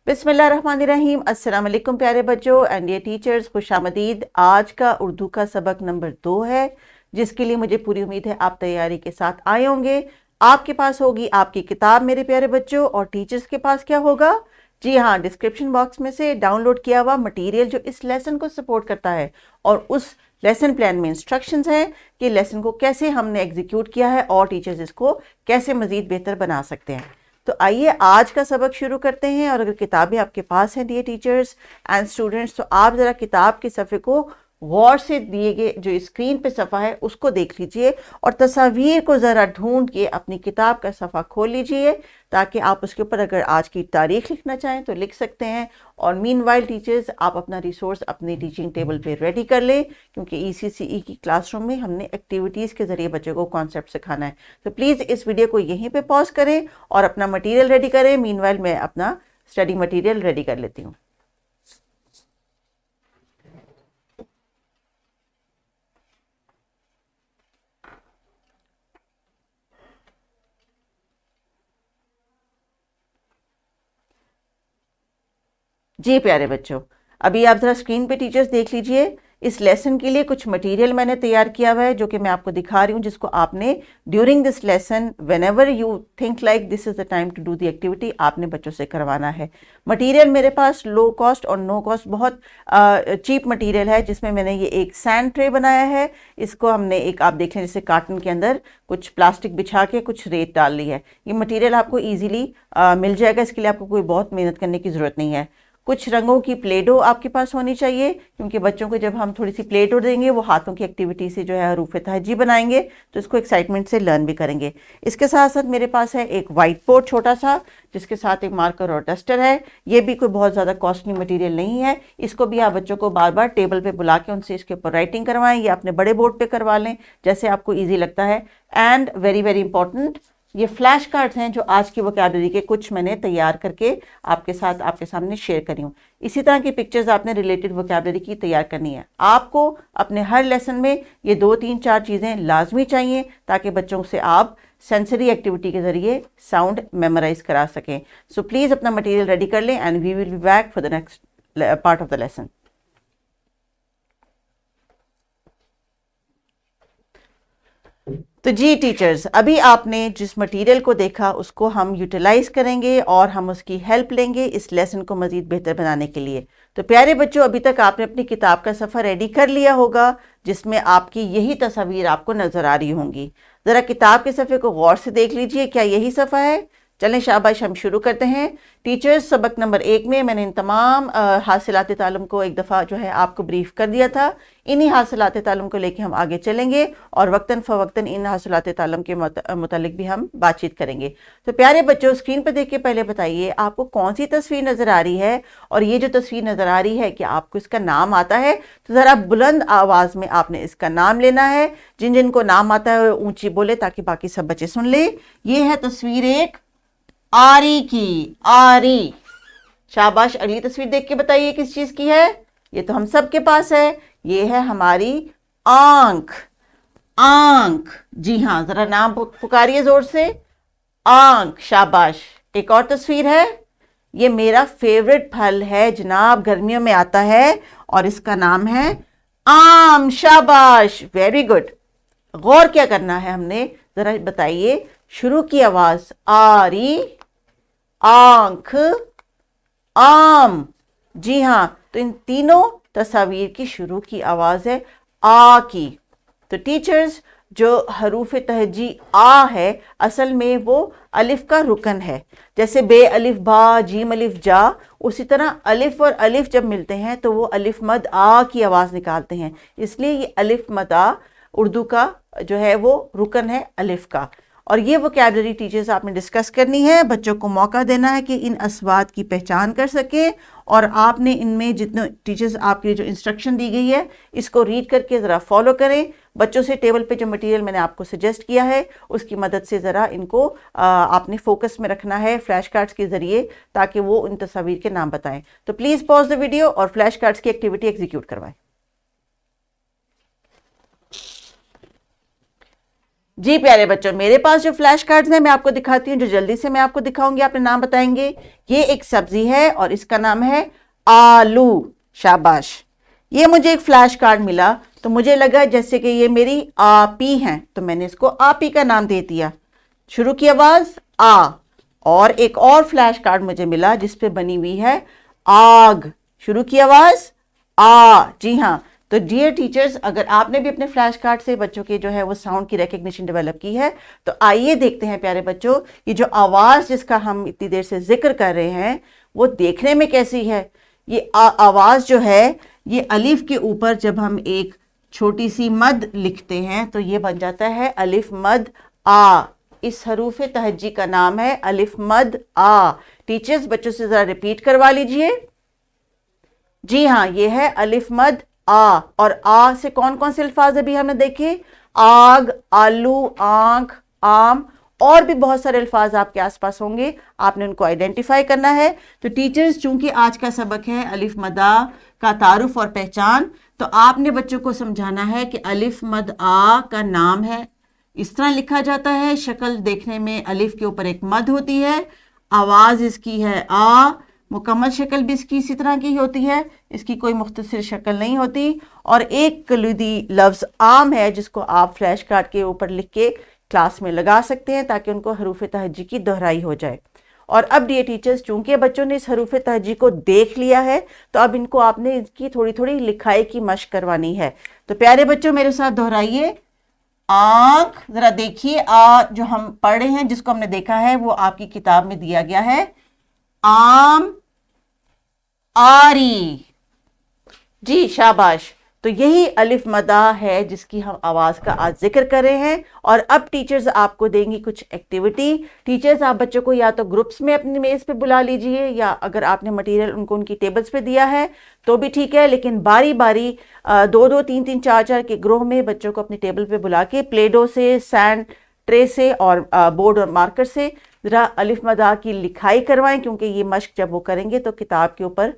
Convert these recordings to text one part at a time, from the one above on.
बिस्मिल्लाहिर्रहमानिर्रहीम। अस्सलाम वालेकुम प्यारे बच्चों एंड ये टीचर्स, खुशामदीद। आज का उर्दू का सबक नंबर 2 है, जिसके लिए मुझे पूरी उम्मीद है आप तैयारी के साथ आए होंगे। आपके पास होगी आपकी किताब मेरे प्यारे बच्चों, और टीचर्स के पास क्या होगा? जी हाँ, डिस्क्रिप्शन बॉक्स में से डाउनलोड किया हुआ मटेरियल जो इस लेसन को सपोर्ट करता है, और उस लेसन प्लान में इंस्ट्रक्शंस हैं कि लेसन को कैसे हमने एग्जीक्यूट किया है और टीचर्स इसको कैसे मजीद बेहतर बना सकते हैं। तो आइए आज का सबक शुरू करते हैं। और अगर किताबें आपके पास हैं डियर टीचर्स एंड स्टूडेंट्स, तो आप ज़रा किताब के सफ़े को गौर से दिए गए जो स्क्रीन पे सफ़ा है उसको देख लीजिए, और तस्वीर को ज़रा ढूंढ के अपनी किताब का सफ़ा खोल लीजिए, ताकि आप उसके ऊपर अगर आज की तारीख लिखना चाहें तो लिख सकते हैं। और मीनवाइल टीचर्स, आप अपना रिसोर्स अपनी टीचिंग टेबल पे रेडी कर लें, क्योंकि ECCE की क्लासरूम में हमने एक्टिविटीज़ के ज़रिए बच्चों को कॉन्सेप्ट सिखाना है। तो प्लीज़ इस वीडियो को यहीं पे पॉज करें और अपना मटेरियल रेडी करें। मीनवाइल मैं अपना स्टडी मटेरियल रेडी कर लेती हूँ। जी प्यारे बच्चों, अभी आप ज़रा स्क्रीन पे टीचर्स देख लीजिए। इस लेसन के लिए कुछ मटेरियल मैंने तैयार किया हुआ है, जो कि मैं आपको दिखा रही हूँ, जिसको आपने during this lesson whenever you think like this is the time to do the activity, आपने बच्चों से करवाना है। मटेरियल मेरे पास लो कॉस्ट और नो कॉस्ट बहुत चीप मटेरियल है, जिसमें मैंने ये एक सैंड ट्रे बनाया है। इसको हमने एक, आप देख लें, जैसे कार्टन के अंदर कुछ प्लास्टिक बिछा के कुछ रेत डाल ली है। ये मटेरियल आपको ईजिली मिल जाएगा, इसके लिए आपको कोई बहुत मेहनत करने की ज़रूरत नहीं है। कुछ रंगों की प्ले डो आपके पास होनी चाहिए, क्योंकि बच्चों को जब हम थोड़ी सी प्ले डो देंगे वो हाथों की एक्टिविटी से जो है हरूफ तहजी बनाएंगे, तो इसको एक्साइटमेंट से लर्न भी करेंगे। इसके साथ साथ मेरे पास है एक वाइट बोर्ड छोटा सा, जिसके साथ एक मार्कर और डस्टर है। ये भी कोई बहुत ज़्यादा कॉस्टली मटेरियल नहीं है। इसको भी आप बच्चों को बार बार टेबल पे बुला के उनसे इसके ऊपर राइटिंग करवाएं, या अपने बड़े बोर्ड पे करवा लें, जैसे आपको ईजी लगता है। एंड वेरी वेरी इंपॉर्टेंट, ये फ्लैश कार्ड्स हैं जो आज की वोकैबुलरी के कुछ मैंने तैयार करके आपके सामने शेयर करी हूँ। इसी तरह की पिक्चर्स आपने रिलेटेड वोकैबुलरी की तैयार करनी है। आपको अपने हर लेसन में ये 2, 3, 4 चीज़ें लाजमी चाहिए, ताकि बच्चों से आप सेंसरी एक्टिविटी के ज़रिए साउंड मेमोराइज करा सकें। सो प्लीज़ अपना मटेरियल रेडी कर लें, and we will be back for the next part of the lesson. तो जी टीचर्स, अभी आपने जिस मटेरियल को देखा उसको हम यूटिलाइज करेंगे और हम उसकी हेल्प लेंगे इस लेसन को मज़ीद बेहतर बनाने के लिए। तो प्यारे बच्चों, अभी तक आपने अपनी किताब का सफ़र रेडी कर लिया होगा, जिसमें आपकी यही तस्वीर आपको नज़र आ रही होंगी। ज़रा किताब के सफ़े को गौर से देख लीजिए, क्या यही सफ़ा है? चलें शाबाश, हम शुरू करते हैं। टीचर्स, सबक नंबर 1 में मैंने इन तमाम हासिलात तालुम को एक दफ़ा जो है आपको ब्रीफ कर दिया था। इन्हीं हासिलात तालुम को लेके हम आगे चलेंगे, और वक्तन फ़वक्तन इन हासिलात तालुम के मुतालिक भी हम बातचीत करेंगे। तो प्यारे बच्चों, स्क्रीन पर देख के पहले बताइए आपको कौन सी तस्वीर नज़र आ रही है, और ये जो तस्वीर नज़र आ रही है कि आपको इसका नाम आता है? तो ज़रा बुलंद आवाज़ में आपने इसका नाम लेना है। जिन जिनको नाम आता है ऊँची बोले, ताकि बाकी सब बच्चे सुन ले। ये है तस्वीर एक आरी की, आरी। शाबाश, अगली तस्वीर देख के बताइए किस चीज की है? ये तो हम सब के पास है, ये है हमारी आंख। आंख, जी हाँ, जरा नाम पुकारिए जोर से। आंख, शाबाश। एक और तस्वीर है, ये मेरा फेवरेट फल है जनाब, गर्मियों में आता है, और इसका नाम है आम। शाबाश, वेरी गुड। गौर क्या करना है हमने, जरा बताइए। शुरू की आवाज आरी, आंख, आम। जी हाँ, तो इन तीनों तस्वीर की शुरू की आवाज है आ की। तो टीचर्स, जो हरूफ तहजी आ है, असल में वो अलिफ का रुकन है। जैसे बे अलिफ बा, जीम अलिफ जा, उसी तरह अलिफ और अलिफ जब मिलते हैं तो वो अलिफ मद आ की आवाज़ निकालते हैं। इसलिए ये अलिफ मद आ उर्दू का जो है वो रुकन है अलिफ का। और ये वोकैबुलरी टीचर्स आपने डिस्कस करनी है। बच्चों को मौका देना है कि इन अस्वाद की पहचान कर सके, और आपने इनमें जितने टीचर्स आपकी जो इंस्ट्रक्शन दी गई है इसको रीड करके ज़रा फॉलो करें। बच्चों से टेबल पे जो मटेरियल मैंने आपको सजेस्ट किया है उसकी मदद से ज़रा इनको आपने फोकस में रखना है फ्लैश कार्ड्स के ज़रिए, ताकि वो उन तस्वीर के नाम बताएं। तो प्लीज़ पॉज द वीडियो और फ्लैश कार्ड्स की एक्टिविटी एग्जीक्यूट करवाएं। जी प्यारे बच्चों, मेरे पास जो फ्लैश कार्ड्स हैं मैं आपको दिखाती हूँ, जो जल्दी से मैं आपको दिखाऊंगी, आपने नाम बताएंगे। ये एक सब्जी है और इसका नाम है आलू। शाबाश। ये मुझे एक फ्लैश कार्ड मिला तो मुझे लगा जैसे कि ये मेरी आपी हैं, तो मैंने इसको आपी का नाम दे दिया। शुरू की आवाज आ। और एक और फ्लैश कार्ड मुझे मिला जिसपे बनी हुई है आग। शुरू की आवाज आ। जी हाँ। तो डियर टीचर्स, अगर आपने भी अपने फ्लैश कार्ड से बच्चों के जो है वो साउंड की रिकग्निशन डेवलप की है, तो आइए देखते हैं प्यारे बच्चों, ये जो आवाज जिसका हम इतनी देर से जिक्र कर रहे हैं वो देखने में कैसी है। ये आवाज जो है, ये अलिफ के ऊपर जब हम एक छोटी सी मद लिखते हैं तो ये बन जाता है अलिफ मद आ। इस हरूफ तहज्जी का नाम है अलिफ मद आ। टीचर्स बच्चों से जरा रिपीट करवा लीजिए। जी हाँ, ये है अलिफ मद आ। और आ से कौन कौन से अल्फाज अभी हमने देखे? आग, आलू, आंख, आम, और भी बहुत सारे अल्फाज आपके आसपास होंगे, आपने उनको आइडेंटिफाई करना है। तो टीचर्स, चूंकि आज का सबक है अलिफ मद आ का तारुफ और पहचान, तो आपने बच्चों को समझाना है कि अलिफ मद आ का नाम है, इस तरह लिखा जाता है। शक्ल देखने में अलिफ के ऊपर एक मद होती है, आवाज इसकी है आ, मुकम्मल शक्ल भी इसकी इसी तरह की होती है, इसकी कोई मुख्तसर शक्ल नहीं होती। और एक कलीदी लफ्ज आम है जिसको आप फ्लैश कार्ड के ऊपर लिख के क्लास में लगा सकते हैं ताकि उनको हरूफ तहज्जी की दोहराई हो जाए। और अब डियर टीचर्स, चूंकि बच्चों ने इस हरूफ तहज्जी को देख लिया है तो अब इनको आपने इसकी थोड़ी थोड़ी लिखाई की मशक करवानी है। तो प्यारे बच्चों मेरे साथ दोहराइए। आंख, जरा देखिए, आ जो हम पढ़ रहे हैं जिसको हमने देखा है वो आपकी किताब में दिया गया है, आम, आरी। जी शाबाश। तो यही अलिफ मदा है जिसकी हम आवाज का आज जिक्र कर रहे हैं। और अब टीचर्स आपको देंगी कुछ एक्टिविटी। टीचर्स, आप बच्चों को या तो ग्रुप्स में अपनी मेज पे बुला लीजिए, या अगर आपने मटेरियल उनको उनकी टेबल्स पे दिया है तो भी ठीक है, लेकिन बारी बारी 2-2, 3-3, 4-4 के ग्रोह में बच्चों को अपनी टेबल पे बुला के प्लेडो से, सैंड ट्रे से और बोर्ड और मार्कर से ज़रा अलिफ मदा की लिखाई करवाएं, क्योंकि ये मश्क जब वो करेंगे तो किताब के ऊपर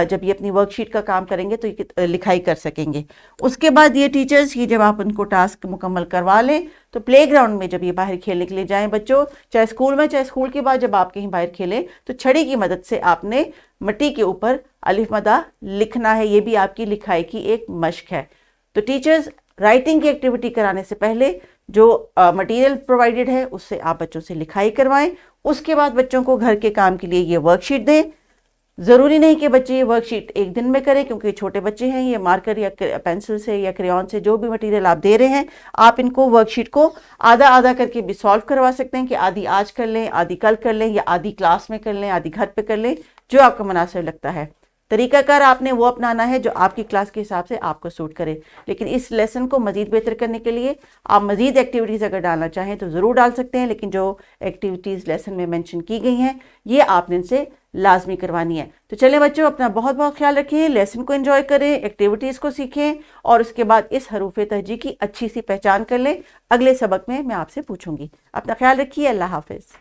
जब ये अपनी वर्कशीट का काम करेंगे तो ये लिखाई कर सकेंगे। उसके बाद ये टीचर्स, ये जब आप उनको टास्क मुकम्मल करवा लें तो प्लेग्राउंड में जब ये बाहर खेलने के लिए जाएं बच्चों, चाहे स्कूल में चाहे स्कूल के बाद जब आप कहीं बाहर खेलें, तो छड़ी की मदद से आपने मिट्टी के ऊपर अलिफ मदा लिखना है। ये भी आपकी लिखाई की एक मश्क है। तो टीचर्स, राइटिंग की एक्टिविटी कराने से पहले जो मटेरियल प्रोवाइडेड है उससे आप बच्चों से लिखाई करवाएं। उसके बाद बच्चों को घर के काम के लिए ये वर्कशीट दें। ज़रूरी नहीं कि बच्चे ये वर्कशीट एक दिन में करें, क्योंकि छोटे बच्चे हैं, ये मार्कर या पेंसिल से या क्रेयॉन से जो भी मटेरियल आप दे रहे हैं, आप इनको वर्कशीट को आधा आधा करके भी सॉल्व करवा सकते हैं कि आधी आज कर लें, आधी कल कर लें, या आधी क्लास में कर लें, आधी घर पे कर लें, जो आपको मुनासिब लगता है। तरीकाकार आपने वो अपनाना है जो आपकी क्लास के हिसाब से आपको सूट करे। लेकिन इस लेसन को मज़ीद बेहतर करने के लिए आप मज़ीद एक्टिविटीज़ अगर डालना चाहें तो ज़रूर डाल सकते हैं, लेकिन जो एक्टिविटीज़ लेसन में मेंशन की गई हैं ये आपने इनसे लाजमी करवानी है। तो चलें बच्चों, अपना बहुत बहुत ख्याल रखें, लेसन को एंजॉय करें, एक्टिविटीज़ को सीखें और उसके बाद इस हरूफ तहज्जी की अच्छी सी पहचान कर लें। अगले सबक में मैं आपसे पूछूंगी। अपना ख्याल रखिए। अल्लाह हाफिज़।